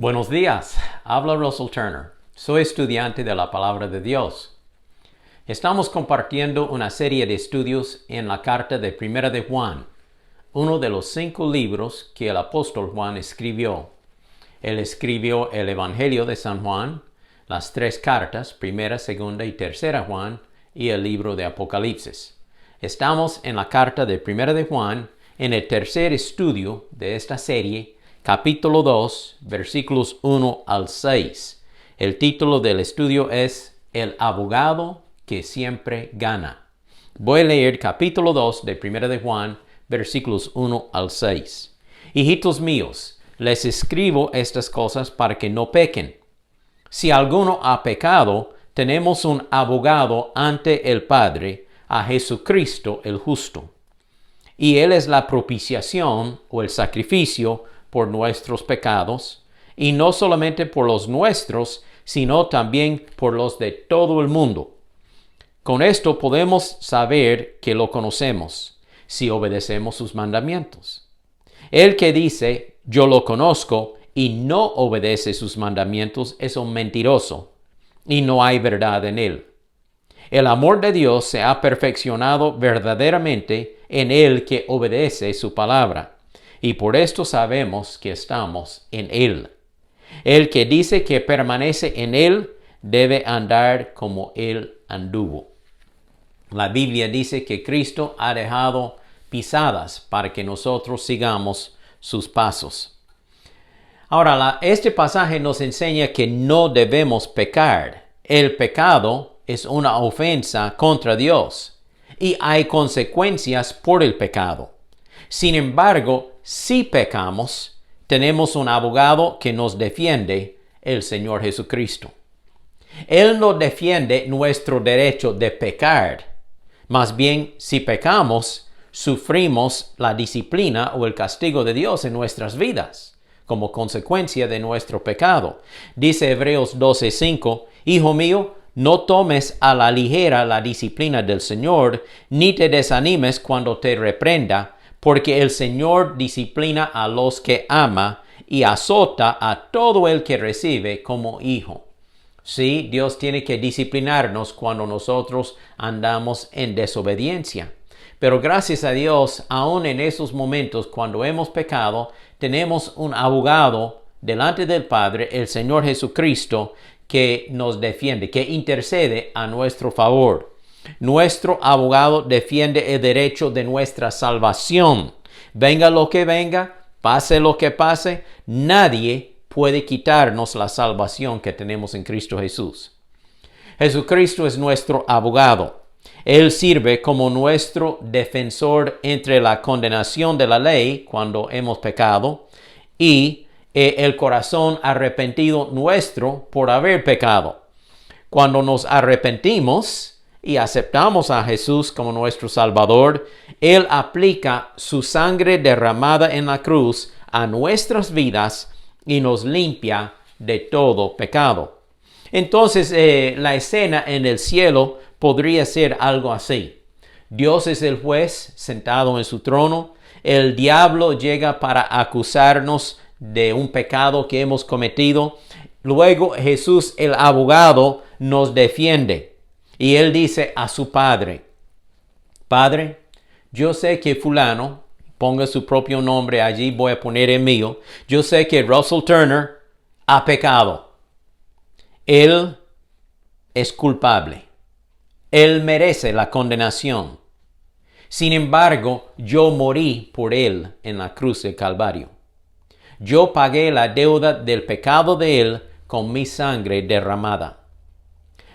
Buenos días, habla Russell Turner. Soy estudiante de la Palabra de Dios. Estamos compartiendo una serie de estudios en la carta de Primera de Juan, uno de los 5 libros que el apóstol Juan escribió. Él escribió el Evangelio de San Juan, las 3 cartas, Primera, Segunda y Tercera Juan, y el libro de Apocalipsis. Estamos en la carta de Primera de Juan, en el tercer estudio de esta serie, capítulo 2, versículos 1 al 6. El título del estudio es El abogado que siempre gana. Voy a leer capítulo 2 de Primera de Juan, versículos 1 al 6. Hijitos míos, les escribo estas cosas para que no pequen. Si alguno ha pecado, tenemos un abogado ante el Padre, a Jesucristo el justo. Y Él es la propiciación o el sacrificio por nuestros pecados, y no solamente por los nuestros, sino también por los de todo el mundo. Con esto podemos saber que lo conocemos, si obedecemos sus mandamientos. El que dice, yo lo conozco, y no obedece sus mandamientos, es un mentiroso, y no hay verdad en él. El amor de Dios se ha perfeccionado verdaderamente en el que obedece su palabra, y por esto sabemos que estamos en Él. El que dice que permanece en Él debe andar como Él anduvo. La Biblia dice que Cristo ha dejado pisadas para que nosotros sigamos sus pasos. Ahora, este pasaje nos enseña que no debemos pecar. El pecado es una ofensa contra Dios y hay consecuencias por el pecado. Sin embargo, si pecamos, tenemos un abogado que nos defiende, el Señor Jesucristo. Él no defiende nuestro derecho de pecar. Más bien, si pecamos, sufrimos la disciplina o el castigo de Dios en nuestras vidas, como consecuencia de nuestro pecado. Dice Hebreos 12:5, Hijo mío, no tomes a la ligera la disciplina del Señor, ni te desanimes cuando te reprenda, porque el Señor disciplina a los que ama y azota a todo el que recibe como hijo. Sí, Dios tiene que disciplinarnos cuando nosotros andamos en desobediencia. Pero gracias a Dios, aún en esos momentos cuando hemos pecado, tenemos un abogado delante del Padre, el Señor Jesucristo, que nos defiende, que intercede a nuestro favor. Nuestro abogado defiende el derecho de nuestra salvación. Venga lo que venga, pase lo que pase, nadie puede quitarnos la salvación que tenemos en Cristo Jesús. Jesucristo es nuestro abogado. Él sirve como nuestro defensor entre la condenación de la ley cuando hemos pecado y el corazón arrepentido nuestro por haber pecado. Cuando nos arrepentimos y aceptamos a Jesús como nuestro Salvador, Él aplica su sangre derramada en la cruz a nuestras vidas y nos limpia de todo pecado. Entonces, la escena en el cielo podría ser algo así. Dios es el juez sentado en su trono. El diablo llega para acusarnos de un pecado que hemos cometido. Luego Jesús, el abogado, nos defiende. Y él dice a su padre, Padre, yo sé que fulano, ponga su propio nombre allí, voy a poner el mío. Yo sé que Russell Turner ha pecado. Él es culpable. Él merece la condenación. Sin embargo, yo morí por él en la cruz del Calvario. Yo pagué la deuda del pecado de él con mi sangre derramada.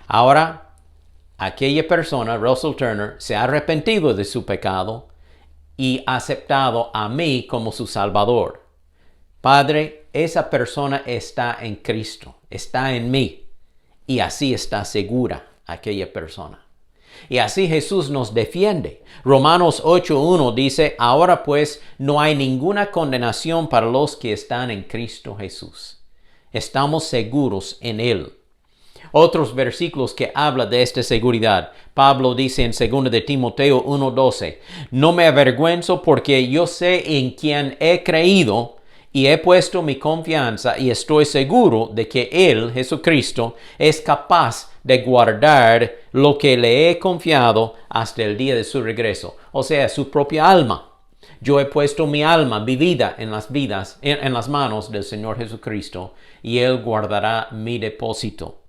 Ahora, aquella persona, Russell Turner, se ha arrepentido de su pecado y ha aceptado a mí como su Salvador. Padre, esa persona está en Cristo, está en mí, y así está segura aquella persona. Y así Jesús nos defiende. Romanos 8:1 dice, ahora pues no hay ninguna condenación para los que están en Cristo Jesús. Estamos seguros en Él. Otros versículos que hablan de esta seguridad. Pablo dice en 2 de Timoteo 1:12, no me avergüenzo porque yo sé en quién he creído Y he puesto mi confianza y estoy seguro de que Él, Jesucristo, es capaz de guardar lo que le he confiado hasta el día de su regreso, o sea, su propia alma. Yo he puesto mi alma, mi vida en las manos del Señor Jesucristo, y Él guardará mi depósito.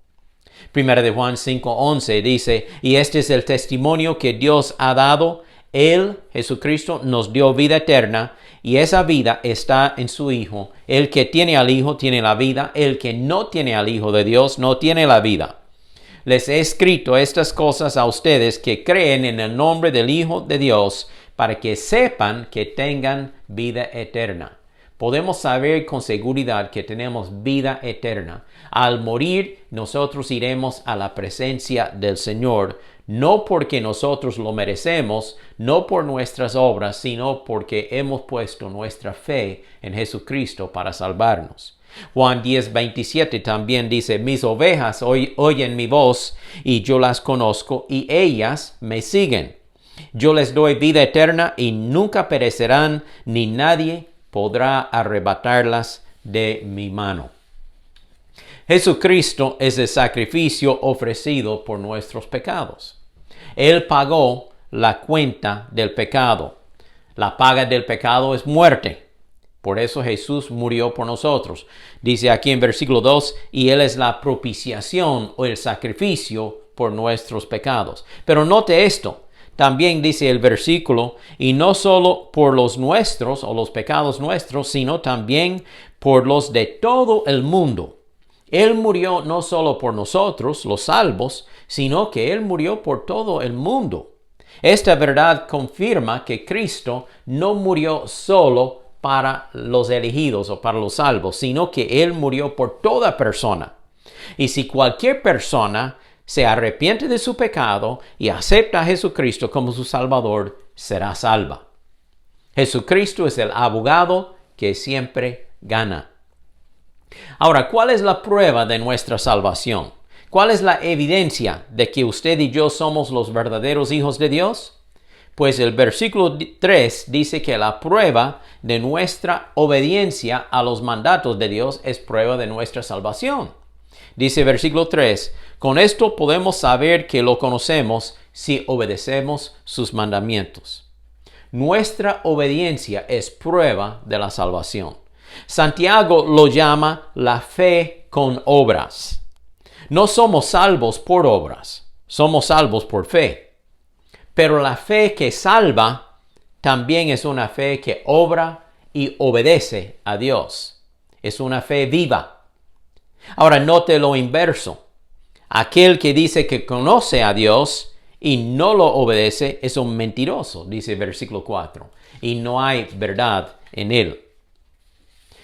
Primera de Juan 5:11 dice, y este es el testimonio que Dios ha dado. Él, Jesucristo, nos dio vida eterna, y esa vida está en su Hijo. El que tiene al Hijo tiene la vida. El que no tiene al Hijo de Dios no tiene la vida. Les he escrito estas cosas a ustedes que creen en el nombre del Hijo de Dios, para que sepan que tengan vida eterna. Podemos saber con seguridad que tenemos vida eterna. Al morir, nosotros iremos a la presencia del Señor, no porque nosotros lo merecemos, no por nuestras obras, sino porque hemos puesto nuestra fe en Jesucristo para salvarnos. Juan 10:27 también dice, mis ovejas oyen mi voz, y yo las conozco, y ellas me siguen. Yo les doy vida eterna, y nunca perecerán, ni nadie podrá arrebatarlas de mi mano. Jesucristo es el sacrificio ofrecido por nuestros pecados. Él pagó la cuenta del pecado. La paga del pecado es muerte. Por eso Jesús murió por nosotros. Dice aquí en versículo 2, y Él es la propiciación o el sacrificio por nuestros pecados. Pero note esto. También dice el versículo, y no solo por los nuestros o los pecados nuestros, sino también por los de todo el mundo. Él murió no solo por nosotros, los salvos, sino que Él murió por todo el mundo. Esta verdad confirma que Cristo no murió solo para los elegidos o para los salvos, sino que Él murió por toda persona. Y si cualquier persona se arrepiente de su pecado y acepta a Jesucristo como su Salvador, será salva. Jesucristo es el abogado que siempre gana. Ahora, ¿cuál es la prueba de nuestra salvación? ¿Cuál es la evidencia de que usted y yo somos los verdaderos hijos de Dios? Pues el versículo 3 dice que la prueba de nuestra obediencia a los mandatos de Dios es prueba de nuestra salvación. Dice versículo 3, con esto podemos saber que lo conocemos si obedecemos sus mandamientos. Nuestra obediencia es prueba de la salvación. Santiago lo llama la fe con obras. No somos salvos por obras, somos salvos por fe. Pero la fe que salva también es una fe que obra y obedece a Dios. Es una fe viva. Ahora note lo inverso. Aquel que dice que conoce a Dios y no lo obedece es un mentiroso, dice versículo 4, y no hay verdad en él.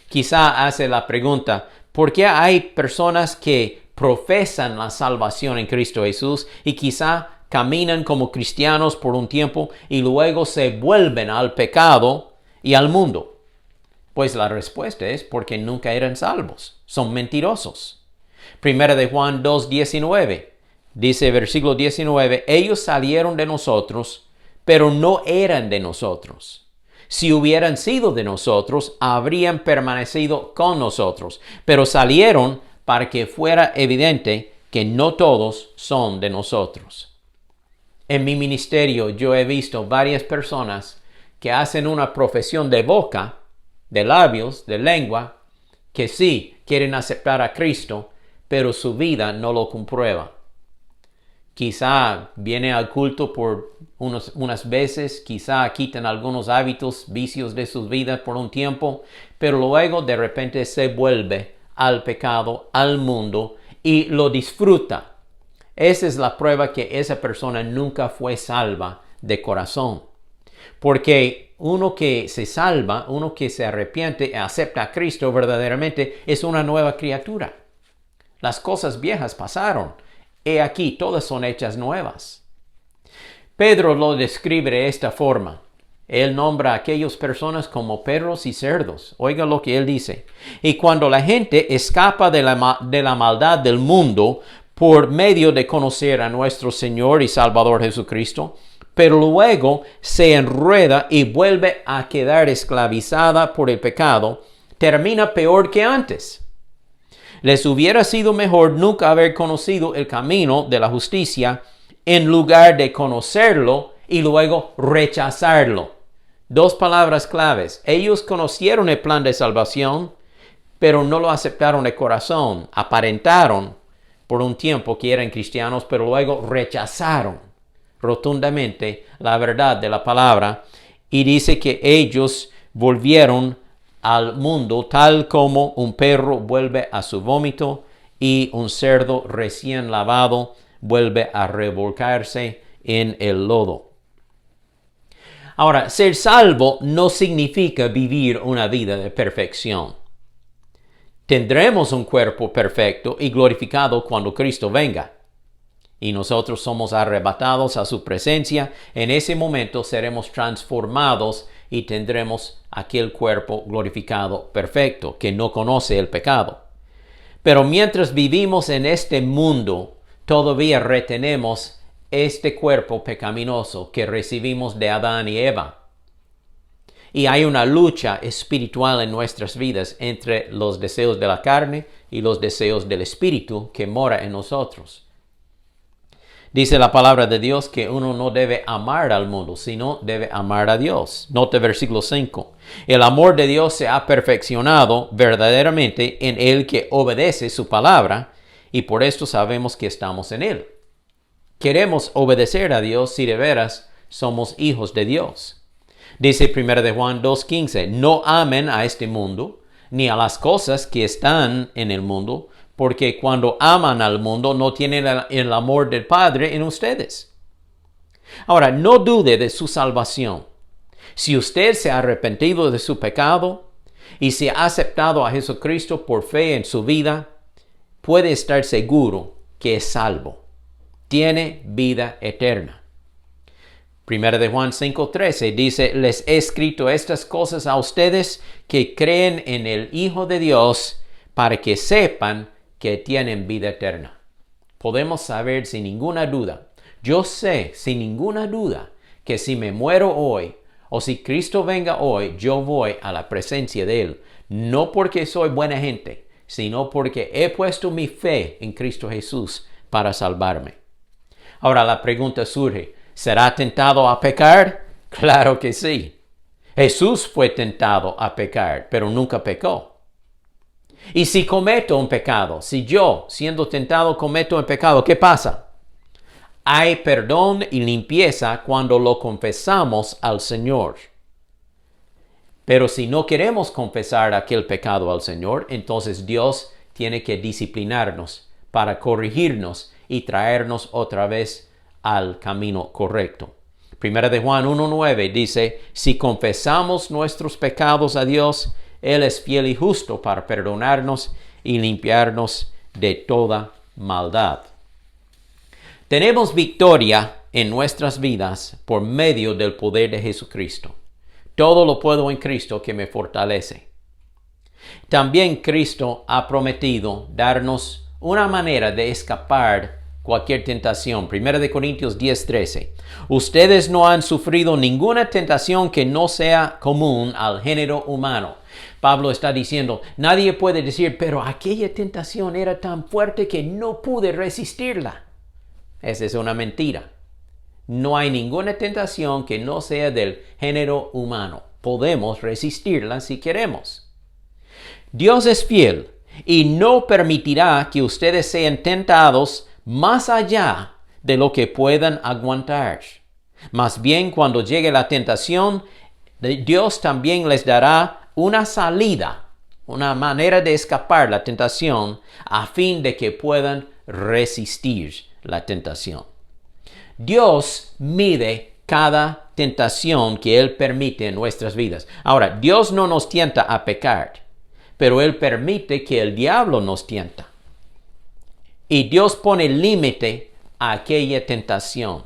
Quizá hace la pregunta, ¿por qué hay personas que profesan la salvación en Cristo Jesús y quizá caminan como cristianos por un tiempo y luego se vuelven al pecado y al mundo? Pues la respuesta es porque nunca eran salvos. Son mentirosos. Primera de Juan 2:19. Dice versículo 19. Ellos salieron de nosotros, pero no eran de nosotros. Si hubieran sido de nosotros, habrían permanecido con nosotros. Pero salieron para que fuera evidente que no todos son de nosotros. En mi ministerio yo he visto varias personas que hacen una profesión de boca, de labios, de lengua, que sí quieren aceptar a Cristo, pero su vida no lo comprueba. Quizá viene al culto por unas veces, quizá quitan algunos hábitos, vicios de sus vidas por un tiempo, pero luego de repente se vuelve al pecado, al mundo, y lo disfruta. Esa es la prueba que esa persona nunca fue salva de corazón. Porque uno que se salva, uno que se arrepiente, acepta a Cristo verdaderamente, es una nueva criatura. Las cosas viejas pasaron. He aquí, todas son hechas nuevas. Pedro lo describe de esta forma. Él nombra a aquellas personas como perros y cerdos. Oiga lo que él dice. Y cuando la gente escapa de la maldad del mundo por medio de conocer a nuestro Señor y Salvador Jesucristo, pero luego se enreda y vuelve a quedar esclavizada por el pecado, termina peor que antes. Les hubiera sido mejor nunca haber conocido el camino de la justicia en lugar de conocerlo y luego rechazarlo. Dos palabras claves. Ellos conocieron el plan de salvación, pero no lo aceptaron de corazón. Aparentaron por un tiempo que eran cristianos, pero luego rechazaron rotundamente la verdad de la palabra. Y dice que ellos volvieron al mundo tal como un perro vuelve a su vómito y un cerdo recién lavado vuelve a revolcarse en el lodo. Ahora, ser salvo no significa vivir una vida de perfección. Tendremos un cuerpo perfecto y glorificado cuando Cristo venga. Y nosotros somos arrebatados a su presencia. En ese momento seremos transformados y tendremos aquel cuerpo glorificado perfecto que no conoce el pecado. Pero mientras vivimos en este mundo, todavía retenemos este cuerpo pecaminoso que recibimos de Adán y Eva. Y hay una lucha espiritual en nuestras vidas entre los deseos de la carne y los deseos del espíritu que mora en nosotros. Dice la palabra de Dios que uno no debe amar al mundo, sino debe amar a Dios. Note versículo 5. El amor de Dios se ha perfeccionado verdaderamente en el que obedece su palabra, y por esto sabemos que estamos en él. Queremos obedecer a Dios si de veras somos hijos de Dios. Dice 1 de Juan 2:15, no amen a este mundo, ni a las cosas que están en el mundo, porque cuando aman al mundo no tienen el amor del Padre en ustedes. Ahora, no dude de su salvación. Si usted se ha arrepentido de su pecado y se ha aceptado a Jesucristo por fe en su vida, puede estar seguro que es salvo. Tiene vida eterna. 1 de Juan 5:13 dice, les he escrito estas cosas a ustedes que creen en el Hijo de Dios para que sepan que tienen vida eterna. Podemos saber sin ninguna duda, yo sé sin ninguna duda que si me muero hoy o si Cristo venga hoy, yo voy a la presencia de Él, no porque soy buena gente, sino porque he puesto mi fe en Cristo Jesús para salvarme. Ahora la pregunta surge, ¿será tentado a pecar? Claro que sí. Jesús fue tentado a pecar, pero nunca pecó. Y si cometo un pecado, si yo, siendo tentado, cometo un pecado, ¿qué pasa? Hay perdón y limpieza cuando lo confesamos al Señor. Pero si no queremos confesar aquel pecado al Señor, entonces Dios tiene que disciplinarnos para corregirnos y traernos otra vez al camino correcto. 1 de Juan 1:9 dice, si confesamos nuestros pecados a Dios, Él es fiel y justo para perdonarnos y limpiarnos de toda maldad. Tenemos victoria en nuestras vidas por medio del poder de Jesucristo. Todo lo puedo en Cristo que me fortalece. También Cristo ha prometido darnos una manera de escapar cualquier tentación. 1 Corintios 10:13. Ustedes no han sufrido ninguna tentación que no sea común al género humano. Pablo está diciendo, nadie puede decir, pero aquella tentación era tan fuerte que no pude resistirla. Esa es una mentira. No hay ninguna tentación que no sea del género humano. Podemos resistirla si queremos. Dios es fiel y no permitirá que ustedes sean tentados más allá de lo que puedan aguantar. Más bien, cuando llegue la tentación, Dios también les dará una salida, una manera de escapar la tentación, a fin de que puedan resistir la tentación. Dios mide cada tentación que Él permite en nuestras vidas. Ahora, Dios no nos tienta a pecar, pero Él permite que el diablo nos tienta. Y Dios pone límite a aquella tentación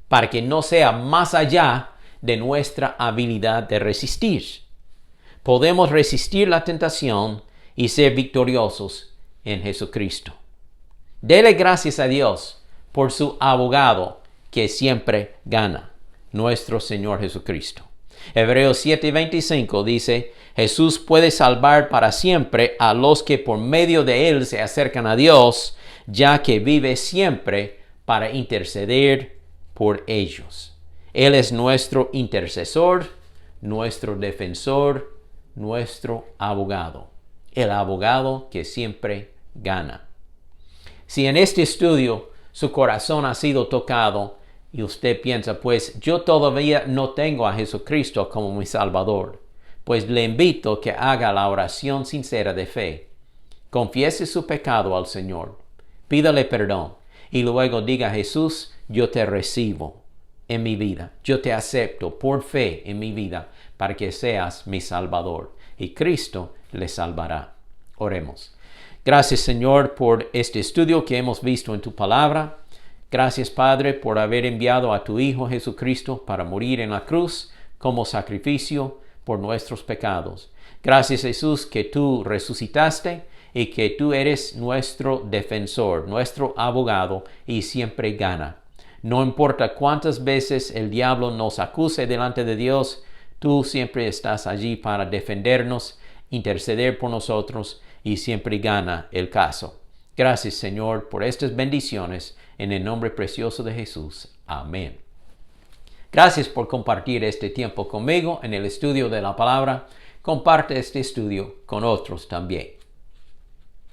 para que no sea más allá de nuestra habilidad de resistir. Podemos resistir la tentación y ser victoriosos en Jesucristo. Dele gracias a Dios por su abogado que siempre gana, nuestro Señor Jesucristo. Hebreos 7:25 dice, Jesús puede salvar para siempre a los que por medio de él se acercan a Dios, ya que vive siempre para interceder por ellos. Él es nuestro intercesor, nuestro defensor, nuestro abogado. El abogado que siempre gana. Si en este estudio su corazón ha sido tocado y usted piensa, pues yo todavía no tengo a Jesucristo como mi Salvador, pues le invito a que haga la oración sincera de fe. Confiese su pecado al Señor, pídale perdón y luego diga, Jesús, yo te recibo en mi vida, yo te acepto por fe en mi vida para que seas mi Salvador y Cristo le salvará. Oremos. Gracias, Señor, por este estudio que hemos visto en tu palabra. Gracias, Padre, por haber enviado a tu Hijo Jesucristo para morir en la cruz como sacrificio por nuestros pecados. Gracias, Jesús, que tú resucitaste y que tú eres nuestro defensor, nuestro abogado y siempre gana. No importa cuántas veces el diablo nos acuse delante de Dios, tú siempre estás allí para defendernos, interceder por nosotros y siempre gana el caso. Gracias, Señor, por estas bendiciones en el nombre precioso de Jesús. Amén. Gracias por compartir este tiempo conmigo en el estudio de la palabra. Comparte este estudio con otros también.